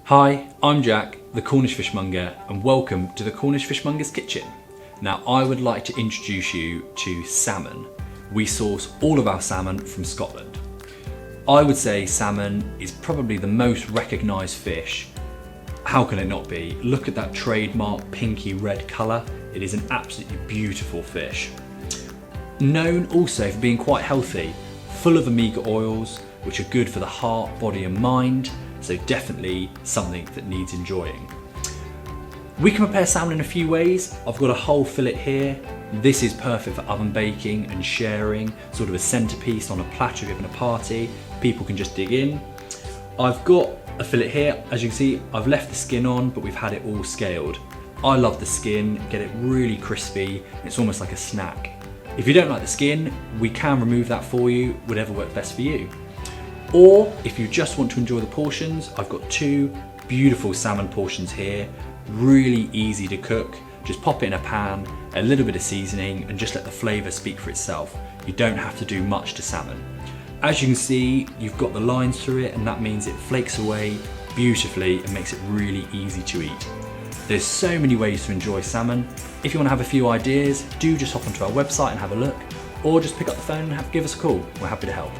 Hi, I'm Jack, the Cornish fishmonger, and welcome to the Cornish fishmonger's kitchen. Now, I would like to introduce you to salmon. We source all of our salmon from Scotland. I would say salmon is probably the most recognised fish. How can it not be? Look at that trademark pinky red colour. It is an absolutely beautiful fish. Known also for being quite healthy, full of omega oils, which are good for the heart, body and mind. So definitely something that needs enjoying. We can prepare salmon in a few ways. I've got a whole fillet here. This is perfect for oven baking and sharing, sort of a centerpiece on a platter if you're having a party. People can just dig in. I've got a fillet here. As you can see, I've left the skin on, but we've had it all scaled. I love the skin, get it really crispy. It's almost like a snack. If you don't like the skin, we can remove that for you, whatever works best for you. Or if you just want to enjoy the portions, I've got two beautiful salmon portions here, really easy to cook. Just pop it in a pan, a little bit of seasoning, and just let the flavour speak for itself. You don't have to do much to salmon. As you can see, you've got the lines through it, and that means it flakes away beautifully and makes it really easy to eat. There's so many ways to enjoy salmon. If you want to have a few ideas, do just hop onto our website and have a look, or just pick up the phone and give us a call. We're happy to help.